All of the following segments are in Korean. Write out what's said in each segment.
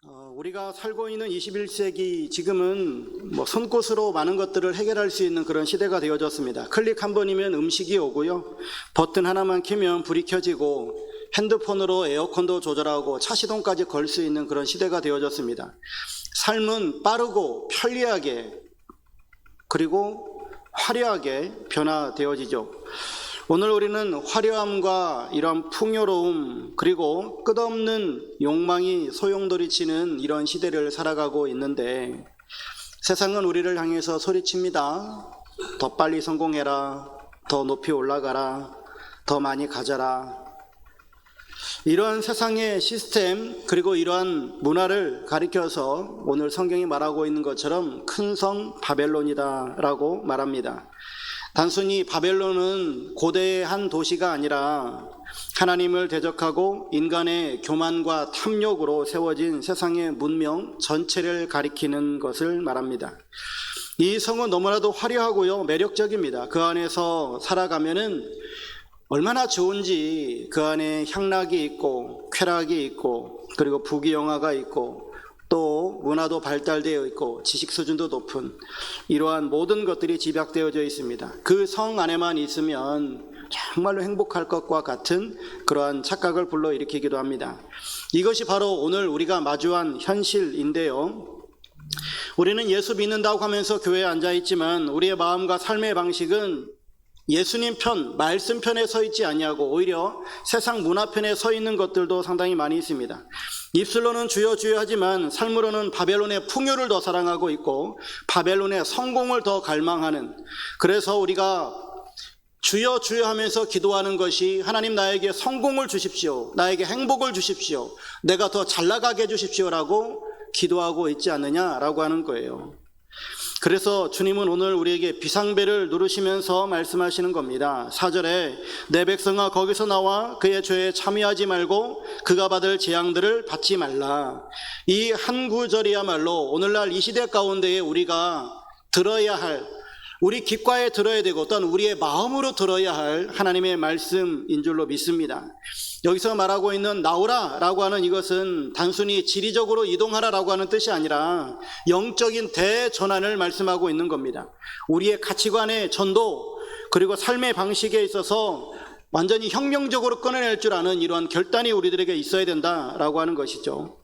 우리가 살고 있는 21세기 지금은 손꽃으로 많은 것들을 해결할 수 있는 그런 시대가 되어졌습니다. 클릭 한 번이면 음식이 오고요. 버튼 하나만 켜면 불이 켜지고 핸드폰으로 에어컨도 조절하고 차 시동까지 걸 수 있는 그런 시대가 되어졌습니다. 삶은 빠르고 편리하게 그리고 화려하게 변화되어지죠. 오늘 우리는 화려함과 이런 풍요로움 그리고 끝없는 욕망이 소용돌이치는 이런 시대를 살아가고 있는데 세상은 우리를 향해서 소리칩니다. 더 빨리 성공해라, 더 높이 올라가라, 더 많이 가져라. 이러한 세상의 시스템 그리고 이러한 문화를 가리켜서 오늘 성경이 말하고 있는 것처럼 큰 성 바벨론이다 라고 말합니다. 단순히 바벨론은 고대의 한 도시가 아니라 하나님을 대적하고 인간의 교만과 탐욕으로 세워진 세상의 문명 전체를 가리키는 것을 말합니다. 이 성은 너무나도 화려하고요, 매력적입니다. 그 안에서 살아가면은 얼마나 좋은지 그 안에 향락이 있고 쾌락이 있고 그리고 부귀영화가 있고 또 문화도 발달되어 있고 지식 수준도 높은 이러한 모든 것들이 집약되어져 있습니다. 그 성 안에만 있으면 정말로 행복할 것과 같은 그러한 착각을 불러일으키기도 합니다. 이것이 바로 오늘 우리가 마주한 현실인데요. 우리는 예수 믿는다고 하면서 교회에 앉아있지만 우리의 마음과 삶의 방식은 예수님 편, 말씀 편에 서 있지 아니하고 오히려 세상 문화 편에 서 있는 것들도 상당히 많이 있습니다. 입술로는 주여 주여 하지만 삶으로는 바벨론의 풍요를 더 사랑하고 있고 바벨론의 성공을 더 갈망하는, 그래서 우리가 주여 주여 하면서 기도하는 것이 하나님 나에게 성공을 주십시오, 나에게 행복을 주십시오, 내가 더 잘 나가게 해주십시오라고 기도하고 있지 않느냐라고 하는 거예요. 그래서 주님은 오늘 우리에게 비상벨을 누르시면서 말씀하시는 겁니다. 4절에 내 백성아 거기서 나와 그의 죄에 참여하지 말고 그가 받을 재앙들을 받지 말라. 이 한 구절이야말로 오늘날 이 시대 가운데에 우리가 들어야 할, 우리 귓가에 들어야 되고 또한 우리의 마음으로 들어야 할 하나님의 말씀인 줄로 믿습니다. 여기서 말하고 있는 나오라 라고 하는 이것은 단순히 지리적으로 이동하라 라고 하는 뜻이 아니라 영적인 대전환을 말씀하고 있는 겁니다. 우리의 가치관의 전도 그리고 삶의 방식에 있어서 완전히 혁명적으로 끊어낼 줄 아는 이러한 결단이 우리들에게 있어야 된다라고 하는 것이죠.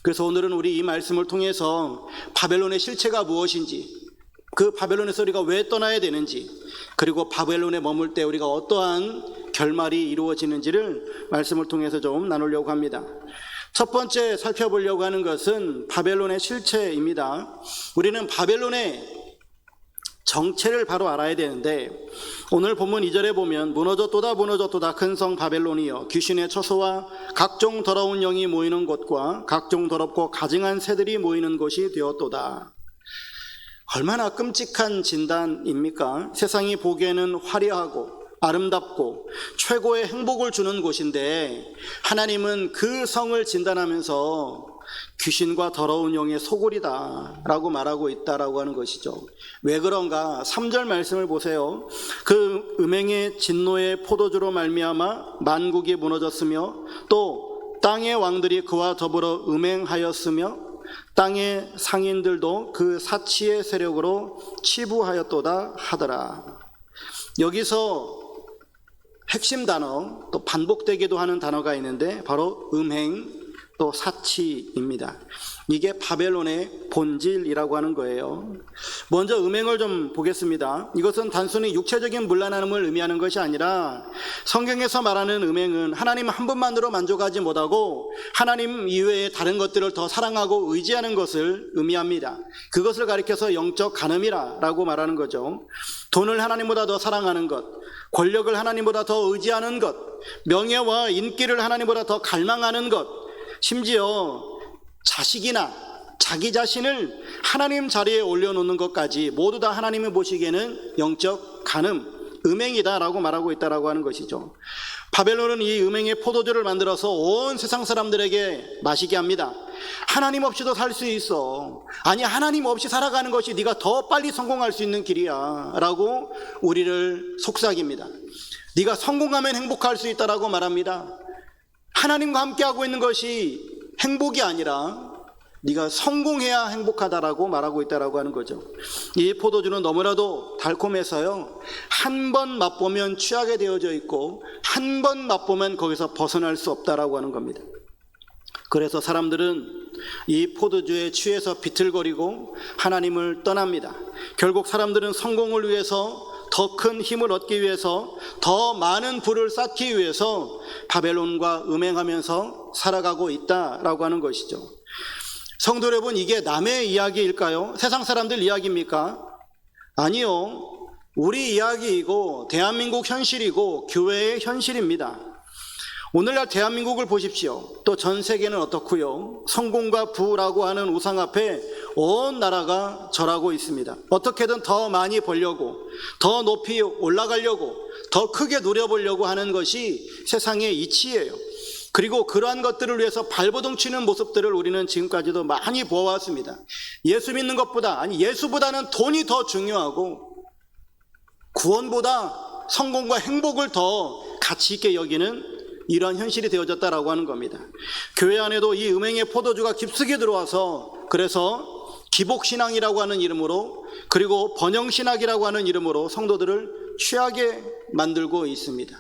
그래서 오늘은 우리 이 말씀을 통해서 바벨론의 실체가 무엇인지, 그 바벨론에서 우리가 왜 떠나야 되는지, 그리고 바벨론에 머물 때 우리가 어떠한 결말이 이루어지는지를 말씀을 통해서 좀 나누려고 합니다. 첫 번째 살펴보려고 하는 것은 바벨론의 실체입니다. 우리는 바벨론의 정체를 바로 알아야 되는데 오늘 본문 2절에 보면 무너졌도다 무너졌도다 큰 성 바벨론이여 귀신의 처소와 각종 더러운 영이 모이는 곳과 각종 더럽고 가증한 새들이 모이는 곳이 되었도다. 얼마나 끔찍한 진단입니까? 세상이 보기에는 화려하고 아름답고 최고의 행복을 주는 곳인데 하나님은 그 성을 진단하면서 귀신과 더러운 영의 소굴이다 라고 말하고 있다라고 하는 것이죠. 왜 그런가? 3절 말씀을 보세요. 그 음행의 진노의 포도주로 말미암아 만국이 무너졌으며 또 땅의 왕들이 그와 더불어 음행하였으며 땅의 상인들도 그 사치의 세력으로 치부하였도다 하더라. 여기서 핵심 단어, 또 반복되기도 하는 단어가 있는데 바로 음행 또 사치입니다. 이게 바벨론의 본질이라고 하는 거예요. 먼저 음행을 좀 보겠습니다. 이것은 단순히 육체적인 문란함을 의미하는 것이 아니라 성경에서 말하는 음행은 하나님 한 분만으로 만족하지 못하고 하나님 이외의 다른 것들을 더 사랑하고 의지하는 것을 의미합니다. 그것을 가리켜서 영적 간음이라고 말하는 거죠. 돈을 하나님보다 더 사랑하는 것, 권력을 하나님보다 더 의지하는 것, 명예와 인기를 하나님보다 더 갈망하는 것, 심지어 자식이나 자기 자신을 하나님 자리에 올려놓는 것까지 모두 다 하나님이 보시기에는 영적 간음, 음행이다라고 말하고 있다라고 하는 것이죠. 바벨론은 이 음행의 포도주를 만들어서 온 세상 사람들에게 마시게 합니다. 하나님 없이도 살 수 있어. 아니, 하나님 없이 살아가는 것이 네가 더 빨리 성공할 수 있는 길이야 라고 우리를 속삭입니다. 네가 성공하면 행복할 수 있다라고 말합니다. 하나님과 함께하고 있는 것이 행복이 아니라 네가 성공해야 행복하다라고 말하고 있다라고 하는 거죠. 이 포도주는 너무나도 달콤해서요, 한 번 맛보면 취하게 되어져 있고 한 번 맛보면 거기서 벗어날 수 없다라고 하는 겁니다. 그래서 사람들은 이 포도주에 취해서 비틀거리고 하나님을 떠납니다. 결국 사람들은 성공을 위해서, 더 큰 힘을 얻기 위해서, 더 많은 부를 쌓기 위해서 바벨론과 음행하면서 살아가고 있다라고 하는 것이죠. 성도 여러분, 이게 남의 이야기일까요? 세상 사람들 이야기입니까? 아니요. 우리 이야기이고 대한민국 현실이고 교회의 현실입니다. 오늘날 대한민국을 보십시오. 또 전 세계는 어떻고요? 성공과 부라고 하는 우상 앞에 온 나라가 절하고 있습니다. 어떻게든 더 많이 벌려고, 더 높이 올라가려고, 더 크게 누려보려고 하는 것이 세상의 이치예요. 그리고 그러한 것들을 위해서 발버둥 치는 모습들을 우리는 지금까지도 많이 보아왔습니다. 예수 믿는 것보다, 아니 예수보다는 돈이 더 중요하고 구원보다 성공과 행복을 더 가치 있게 여기는 이러한 현실이 되어졌다라고 하는 겁니다. 교회 안에도 이 음행의 포도주가 깊숙이 들어와서, 그래서 기복신앙이라고 하는 이름으로, 그리고 번영신학이라고 하는 이름으로 성도들을 취하게 만들고 있습니다.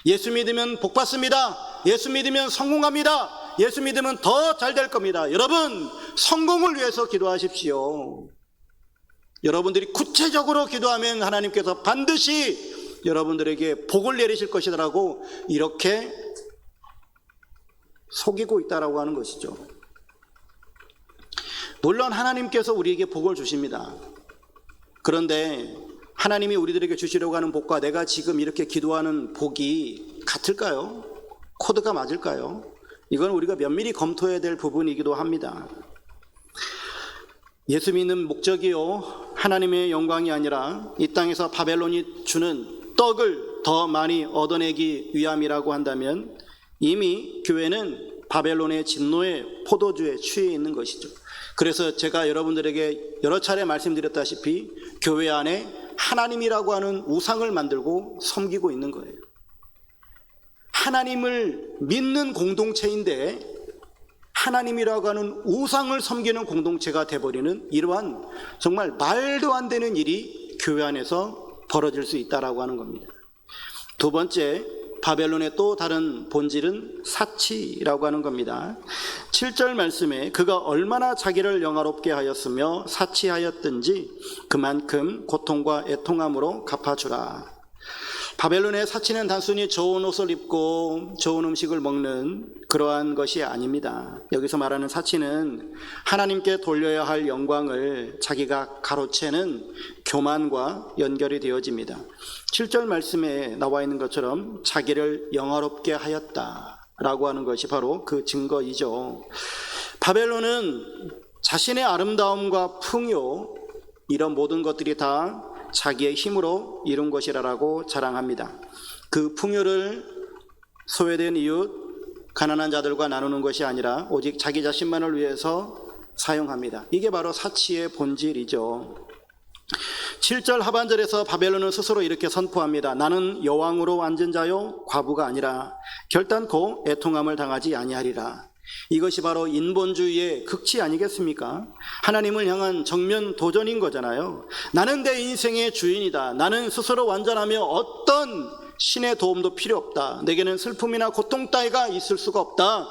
예수 믿으면 복 받습니다. 예수 믿으면 성공합니다. 예수 믿으면 더 잘 될 겁니다. 여러분, 성공을 위해서 기도하십시오. 여러분들이 구체적으로 기도하면 하나님께서 반드시 여러분들에게 복을 내리실 것이라고 이렇게 속이고 있다라고 하는 것이죠. 물론 하나님께서 우리에게 복을 주십니다. 그런데 하나님이 우리들에게 주시려고 하는 복과 내가 지금 이렇게 기도하는 복이 같을까요? 코드가 맞을까요? 이건 우리가 면밀히 검토해야 될 부분이기도 합니다. 예수 믿는 목적이요, 하나님의 영광이 아니라 이 땅에서 바벨론이 주는 떡을 더 많이 얻어내기 위함이라고 한다면 이미 교회는 바벨론의 진노의 포도주에 취해 있는 것이죠. 그래서 제가 여러분들에게 여러 차례 말씀드렸다시피 교회 안에 하나님이라고 하는 우상을 만들고 섬기고 있는 거예요. 하나님을 믿는 공동체인데 하나님이라고 하는 우상을 섬기는 공동체가 돼버리는 이러한 정말 말도 안 되는 일이 교회 안에서 벌어질 수 있다라고 하는 겁니다. 두 번째, 바벨론의 또 다른 본질은 사치라고 하는 겁니다. 7절 말씀에 그가 얼마나 자기를 영화롭게 하였으며 사치하였든지 그만큼 고통과 애통함으로 갚아주라. 바벨론의 사치는 단순히 좋은 옷을 입고 좋은 음식을 먹는 그러한 것이 아닙니다. 여기서 말하는 사치는 하나님께 돌려야 할 영광을 자기가 가로채는 교만과 연결이 되어집니다. 7절 말씀에 나와 있는 것처럼 자기를 영화롭게 하였다라고 하는 것이 바로 그 증거이죠. 바벨론은 자신의 아름다움과 풍요, 이런 모든 것들이 다 자기의 힘으로 이룬 것이라고 자랑합니다. 그 풍요를 소외된 이웃, 가난한 자들과 나누는 것이 아니라 오직 자기 자신만을 위해서 사용합니다. 이게 바로 사치의 본질이죠. 7절 하반절에서 바벨론은 스스로 이렇게 선포합니다. 나는 여왕으로 앉은 자요 과부가 아니라 결단코 애통함을 당하지 아니하리라. 이것이 바로 인본주의의 극치 아니겠습니까? 하나님을 향한 정면 도전인 거잖아요. 나는 내 인생의 주인이다. 나는 스스로 완전하며 어떤 신의 도움도 필요 없다. 내게는 슬픔이나 고통 따위가 있을 수가 없다.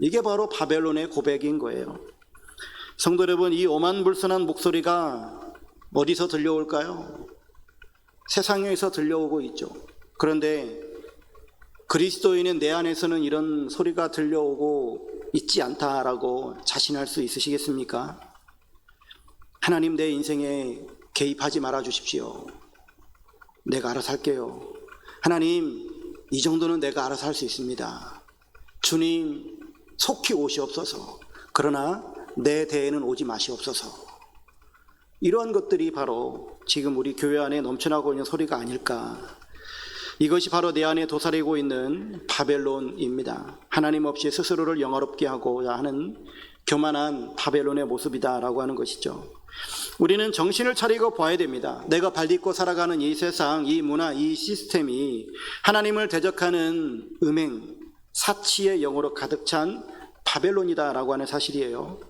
이게 바로 바벨론의 고백인 거예요. 성도 여러분, 이 오만불선한 목소리가 어디서 들려올까요? 세상에서 들려오고 있죠. 그런데 그리스도인은 내 안에서는 이런 소리가 들려오고 있지 않다라고 자신할 수 있으시겠습니까? 하나님, 내 인생에 개입하지 말아 주십시오. 내가 알아서 할게요. 하나님, 이 정도는 내가 알아서 할 수 있습니다. 주님, 속히 오시옵소서. 그러나 내 대에는 오지 마시옵소서. 이러한 것들이 바로 지금 우리 교회 안에 넘쳐나고 있는 소리가 아닐까. 이것이 바로 내 안에 도사리고 있는 바벨론입니다. 하나님 없이 스스로를 영화롭게 하고자 하는 교만한 바벨론의 모습이다라고 하는 것이죠. 우리는 정신을 차리고 봐야 됩니다. 내가 발딛고 살아가는 이 세상, 이 문화, 이 시스템이 하나님을 대적하는 음행, 사치의 영으로 가득 찬 바벨론이다라고 하는 사실이에요.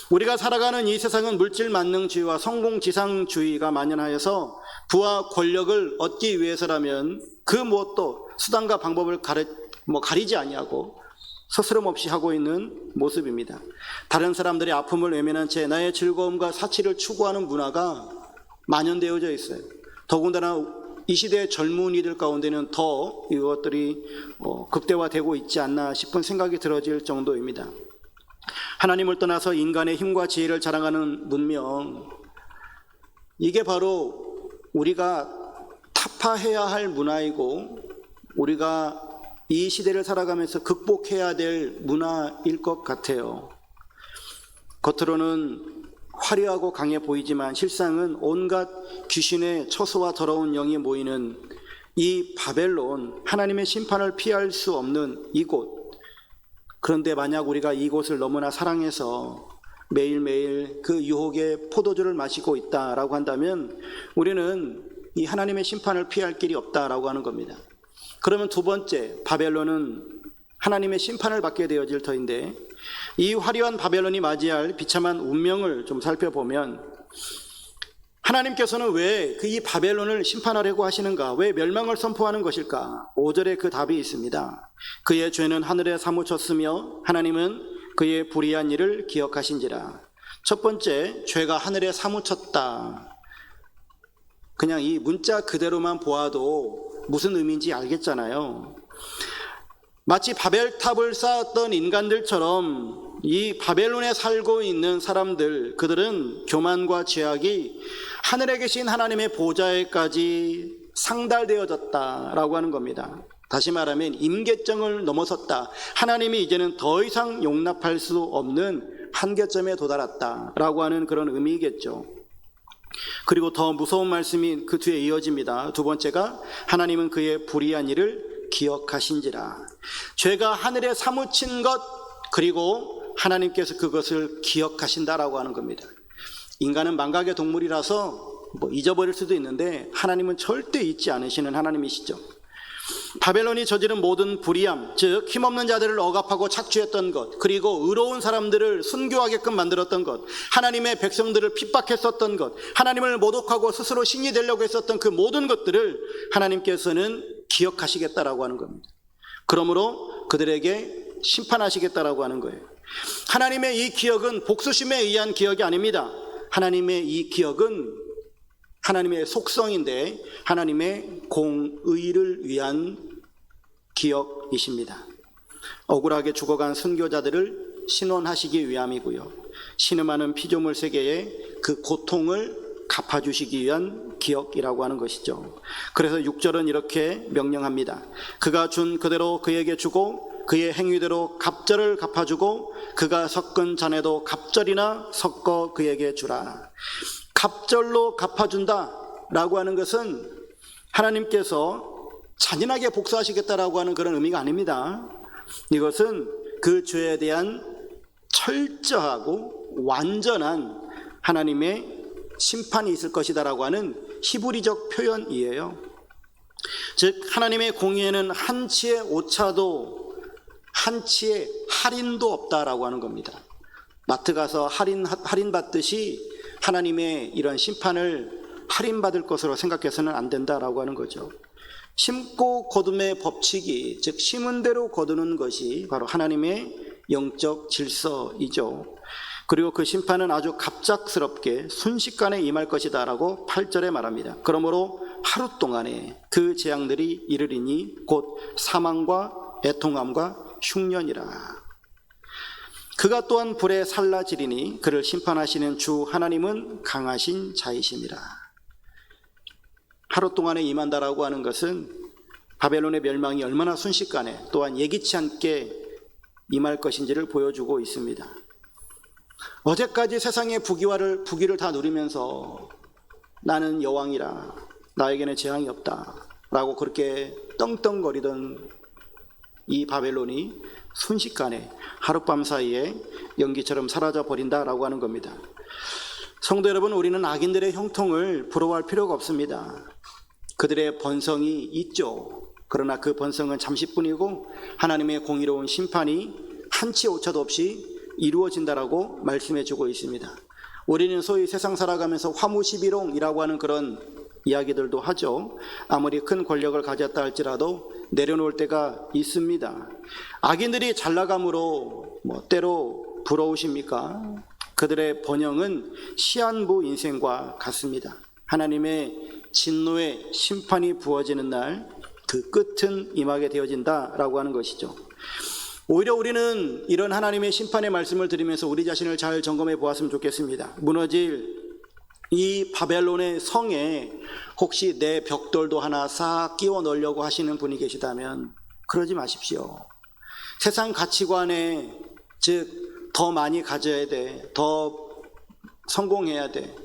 우리가 살아가는 이 세상은 물질 만능주의와 성공지상주의가 만연하여서 부와 권력을 얻기 위해서라면 그 무엇도 수단과 방법을 가리지 아니하고 스스럼없이 하고 있는 모습입니다. 다른 사람들의 아픔을 외면한 채 나의 즐거움과 사치를 추구하는 문화가 만연되어져 있어요. 더군다나 이 시대의 젊은이들 가운데는 더 이것들이 극대화되고 있지 않나 싶은 생각이 들어질 정도입니다. 하나님을 떠나서 인간의 힘과 지혜를 자랑하는 문명, 이게 바로 우리가 타파해야 할 문화이고 우리가 이 시대를 살아가면서 극복해야 될 문화일 것 같아요. 겉으로는 화려하고 강해 보이지만 실상은 온갖 귀신의 처소와 더러운 영이 모이는 이 바벨론, 하나님의 심판을 피할 수 없는 이곳. 그런데 만약 우리가 이곳을 너무나 사랑해서 매일매일 그 유혹의 포도주를 마시고 있다라고 한다면 우리는 이 하나님의 심판을 피할 길이 없다라고 하는 겁니다. 그러면 두 번째, 바벨론은 하나님의 심판을 받게 되어질 터인데, 이 화려한 바벨론이 맞이할 비참한 운명을 좀 살펴보면 하나님께서는 왜 이 바벨론을 심판하려고 하시는가? 왜 멸망을 선포하는 것일까? 5절에 그 답이 있습니다. 그의 죄는 하늘에 사무쳤으며 하나님은 그의 불의한 일을 기억하신지라. 첫 번째, 죄가 하늘에 사무쳤다. 그냥 이 문자 그대로만 보아도 무슨 의미인지 알겠잖아요. 마치 바벨탑을 쌓았던 인간들처럼 이 바벨론에 살고 있는 사람들, 그들은 교만과 죄악이 하늘에 계신 하나님의 보좌에까지 상달되어졌다라고 하는 겁니다. 다시 말하면 임계점을 넘어섰다. 하나님이 이제는 더 이상 용납할 수 없는 한계점에 도달했다라고 하는 그런 의미겠죠. 그리고 더 무서운 말씀이 그 뒤에 이어집니다. 두 번째가 하나님은 그의 불의한 일을 기억하신지라. 죄가 하늘에 사무친 것, 그리고 하나님께서 그것을 기억하신다라고 하는 겁니다. 인간은 망각의 동물이라서 잊어버릴 수도 있는데 하나님은 절대 잊지 않으시는 하나님이시죠. 바벨론이 저지른 모든 불의함, 즉 힘없는 자들을 억압하고 착취했던 것, 그리고 의로운 사람들을 순교하게끔 만들었던 것, 하나님의 백성들을 핍박했었던 것, 하나님을 모독하고 스스로 신이 되려고 했었던 그 모든 것들을 하나님께서는 기억하시겠다라고 하는 겁니다. 그러므로 그들에게 심판하시겠다라고 하는 거예요. 하나님의 이 기억은 복수심에 의한 기억이 아닙니다. 하나님의 이 기억은 하나님의 속성인데 하나님의 공의를 위한 기억이십니다. 억울하게 죽어간 순교자들을 신원하시기 위함이고요. 신음하는 피조물 세계의 그 고통을 갚아주시기 위한 기억이라고 하는 것이죠. 그래서 6절은 이렇게 명령합니다. 그가 준 그대로 그에게 주고 그의 행위대로 갑절을 갚아주고 그가 섞은 잔에도 갑절이나 섞어 그에게 주라. 갑절로 갚아준다라고 하는 것은 하나님께서 잔인하게 복수하시겠다라고 하는 그런 의미가 아닙니다. 이것은 그 죄에 대한 철저하고 완전한 하나님의 심판이 있을 것이다라고 하는 히브리적 표현이에요. 즉 하나님의 공의에는 한치의 오차도 한치의 할인도 없다라고 하는 겁니다. 마트 가서 할인 받듯이 하나님의 이런 심판을 할인받을 것으로 생각해서는 안 된다라고 하는 거죠. 심고 거둠의 법칙이, 즉 심은 대로 거두는 것이 바로 하나님의 영적 질서이죠. 그리고 그 심판은 아주 갑작스럽게 순식간에 임할 것이다 라고 8절에 말합니다. 그러므로 하루 동안에 그 재앙들이 이르리니 곧 사망과 애통함과 흉년이라. 그가 또한 불에 살라지리니 그를 심판하시는 주 하나님은 강하신 자이심이라. 하루 동안에 임한다라고 하는 것은 바벨론의 멸망이 얼마나 순식간에 또한 예기치 않게 임할 것인지를 보여주고 있습니다. 어제까지 세상의 부귀를 다 누리면서 나는 여왕이라, 나에게는 재앙이 없다 라고 그렇게 떵떵거리던 이 바벨론이 순식간에 하룻밤 사이에 연기처럼 사라져 버린다라고 하는 겁니다. 성도 여러분, 우리는 악인들의 형통을 부러워할 필요가 없습니다. 그들의 번성이 있죠. 그러나 그 번성은 잠시뿐이고 하나님의 공의로운 심판이 한치 오차도 없이 이루어진다라고 말씀해 주고 있습니다. 우리는 소위 세상 살아가면서 화무시비롱이라고 하는 그런 이야기들도 하죠. 아무리 큰 권력을 가졌다 할지라도 내려놓을 때가 있습니다. 악인들이 잘 나감으로 때로 부러우십니까? 그들의 번영은 시한부 인생과 같습니다. 하나님의 진노의 심판이 부어지는 날 그 끝은 임하게 되어진다라고 하는 것이죠. 오히려 우리는 이런 하나님의 심판의 말씀을 들으면서 우리 자신을 잘 점검해 보았으면 좋겠습니다. 무너질 이 바벨론의 성에 혹시 내 벽돌도 하나 싹 끼워 넣으려고 하시는 분이 계시다면 그러지 마십시오. 세상 가치관에 즉 더 많이 가져야 돼, 더 성공해야 돼,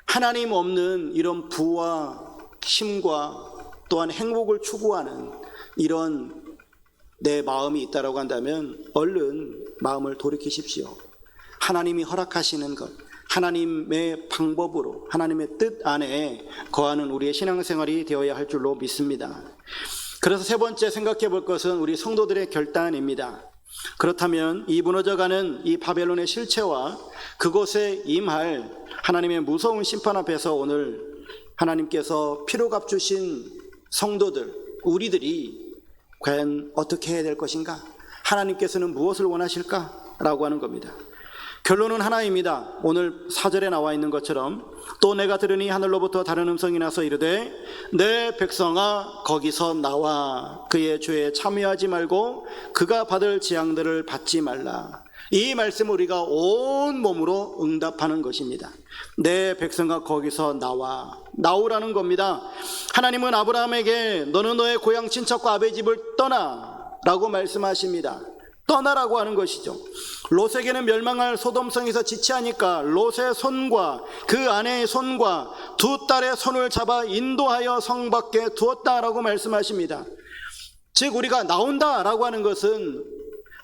하나님 없는 이런 부와 힘과 또한 행복을 추구하는 이런 내 마음이 있다라고 한다면 얼른 마음을 돌이키십시오. 하나님이 허락하시는 것, 하나님의 방법으로 하나님의 뜻 안에 거하는 우리의 신앙생활이 되어야 할 줄로 믿습니다. 그래서 세 번째 생각해 볼 것은 우리 성도들의 결단입니다. 그렇다면 이 무너져가는 이 바벨론의 실체와 그곳에 임할 하나님의 무서운 심판 앞에서 오늘 하나님께서 피로값 주신 성도들, 우리들이 과연 어떻게 해야 될 것인가? 하나님께서는 무엇을 원하실까? 라고 하는 겁니다. 결론은 하나입니다. 오늘 4절에 나와 있는 것처럼 또 내가 들으니 하늘로부터 다른 음성이 나서 이르되 내 백성아 거기서 나와 그의 죄에 참여하지 말고 그가 받을 재앙들을 받지 말라. 이 말씀을 우리가 온 몸으로 응답하는 것입니다. 내 백성아 거기서 나오라는 겁니다. 하나님은 아브라함에게 너는 너의 고향 친척과 아버지 집을 떠나 라고 말씀하십니다. 떠나라고 하는 것이죠. 롯에게는 멸망할 소돔성에서 지체하니까 롯의 손과 그 아내의 손과 두 딸의 손을 잡아 인도하여 성 밖에 두었다라고 말씀하십니다. 즉 우리가 나온다라고 하는 것은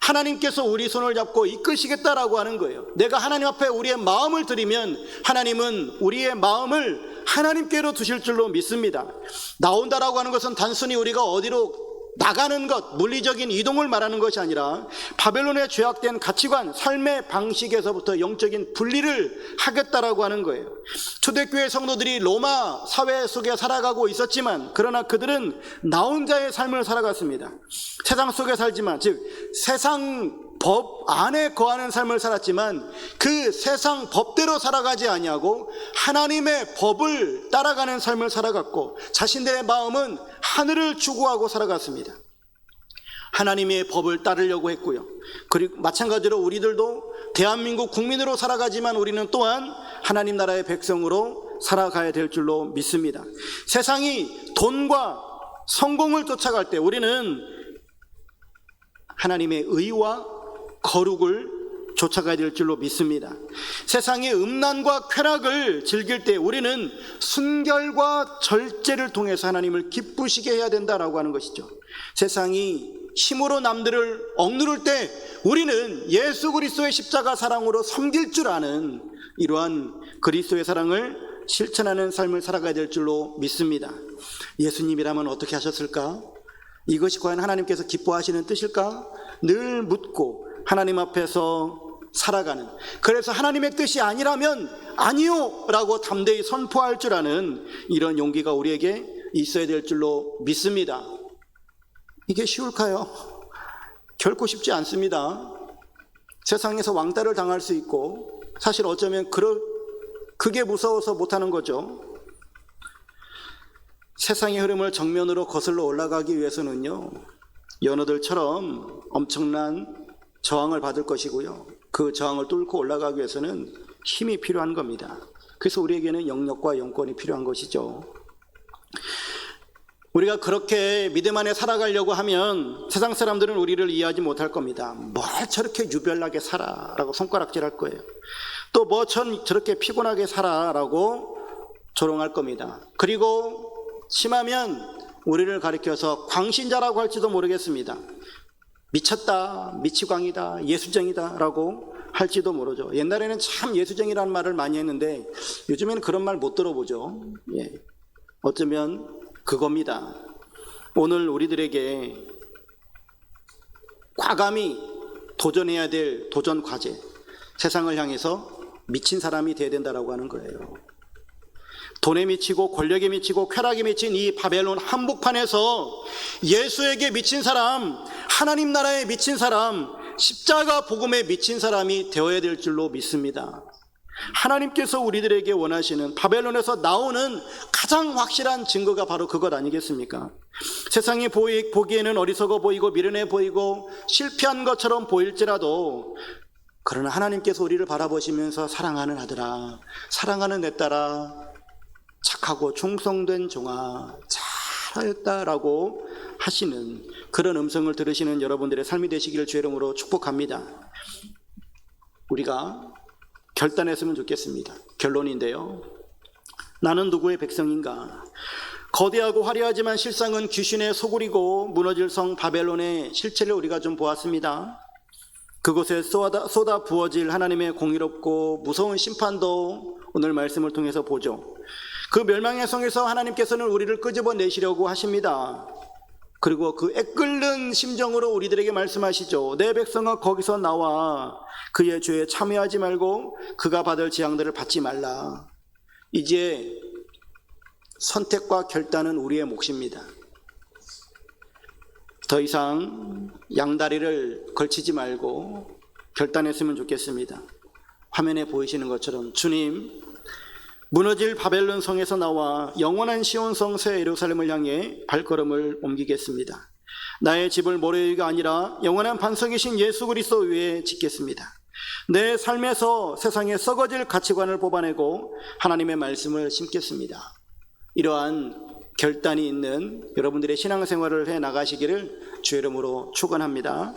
하나님께서 우리 손을 잡고 이끄시겠다라고 하는 거예요. 내가 하나님 앞에 우리의 마음을 드리면 하나님은 우리의 마음을 하나님께로 두실 줄로 믿습니다. 나온다라고 하는 것은 단순히 우리가 어디로 나가는 것, 물리적인 이동을 말하는 것이 아니라 바벨론의 죄악된 가치관, 삶의 방식에서부터 영적인 분리를 하겠다라고 하는 거예요. 초대교회 성도들이 로마 사회 속에 살아가고 있었지만 그러나 그들은 나 혼자의 삶을 살아갔습니다. 세상 속에 살지만 즉 세상 법 안에 거하는 삶을 살았지만 그 세상 법대로 살아가지 아니하고 하나님의 법을 따라가는 삶을 살아갔고 자신들의 마음은 하늘을 추구하고 살아갔습니다. 하나님의 법을 따르려고 했고요. 그리고 마찬가지로 우리들도 대한민국 국민으로 살아가지만 우리는 또한 하나님 나라의 백성으로 살아가야 될 줄로 믿습니다. 세상이 돈과 성공을 쫓아갈 때 우리는 하나님의 의와 거룩을 쫓아가야 될 줄로 믿습니다. 세상의 음란과 쾌락을 즐길 때 우리는 순결과 절제를 통해서 하나님을 기쁘시게 해야 된다라고 하는 것이죠. 세상이 힘으로 남들을 억누를 때 우리는 예수 그리스도의 십자가 사랑으로 섬길 줄 아는 이러한 그리스도의 사랑을 실천하는 삶을 살아가야 될 줄로 믿습니다. 예수님이라면 어떻게 하셨을까? 이것이 과연 하나님께서 기뻐하시는 뜻일까? 늘 묻고 하나님 앞에서 살아가는, 그래서 하나님의 뜻이 아니라면 아니요 라고 담대히 선포할 줄 아는 이런 용기가 우리에게 있어야 될 줄로 믿습니다. 이게 쉬울까요? 결코 쉽지 않습니다. 세상에서 왕따를 당할 수 있고 사실 어쩌면 그게 무서워서 못하는 거죠. 세상의 흐름을 정면으로 거슬러 올라가기 위해서는요, 연어들처럼 엄청난 저항을 받을 것이고요, 그 저항을 뚫고 올라가기 위해서는 힘이 필요한 겁니다. 그래서 우리에게는 영역과 영권이 필요한 것이죠. 우리가 그렇게 믿음 안에 살아가려고 하면 세상 사람들은 우리를 이해하지 못할 겁니다. 뭘 저렇게 유별나게 살아 라고 손가락질할 거예요. 또 뭐 저렇게 피곤하게 살아 라고 조롱할 겁니다. 그리고 심하면 우리를 가리켜서 광신자라고 할지도 모르겠습니다. 미쳤다, 미치광이다, 예수쟁이다 라고 할지도 모르죠. 옛날에는 참 예수쟁이라는 말을 많이 했는데 요즘에는 그런 말 못 들어보죠. 예. 어쩌면 그겁니다. 오늘 우리들에게 과감히 도전해야 될 도전 과제, 세상을 향해서 미친 사람이 되어야 된다라고 하는 거예요. 돈에 미치고 권력에 미치고 쾌락에 미친 이 바벨론 한복판에서 예수에게 미친 사람, 하나님 나라에 미친 사람, 십자가 복음에 미친 사람이 되어야 될 줄로 믿습니다. 하나님께서 우리들에게 원하시는 바벨론에서 나오는 가장 확실한 증거가 바로 그것 아니겠습니까? 세상이 보기에는 어리석어 보이고 미련해 보이고 실패한 것처럼 보일지라도, 그러나 하나님께서 우리를 바라보시면서 사랑하는 아들아, 사랑하는 내 딸아, 착하고 충성된 종아, 잘하였다라고 하시는 그런 음성을 들으시는 여러분들의 삶이 되시기를 주의 이름으로 축복합니다. 우리가 결단했으면 좋겠습니다. 결론인데요, 나는 누구의 백성인가? 거대하고 화려하지만 실상은 귀신의 소굴이고 무너질 성 바벨론의 실체를 우리가 좀 보았습니다. 그곳에 쏟아 부어질 하나님의 공의롭고 무서운 심판도 오늘 말씀을 통해서 보죠. 그 멸망의 성에서 하나님께서는 우리를 끄집어내시려고 하십니다. 그리고 그 애끓는 심정으로 우리들에게 말씀하시죠. 내 백성아, 거기서 나와 그의 죄에 참여하지 말고 그가 받을 재앙들을 받지 말라. 이제 선택과 결단은 우리의 몫입니다. 더 이상 양다리를 걸치지 말고 결단했으면 좋겠습니다. 화면에 보이시는 것처럼 주님, 무너질 바벨론 성에서 나와 영원한 시온성 새 예루살렘을 향해 발걸음을 옮기겠습니다. 나의 집을 모래 위가 아니라 영원한 반석이신 예수 그리스도 위에 짓겠습니다. 내 삶에서 세상에 썩어질 가치관을 뽑아내고 하나님의 말씀을 심겠습니다. 이러한 결단이 있는 여러분들의 신앙생활을 해 나가시기를 주의 이름으로 축원합니다.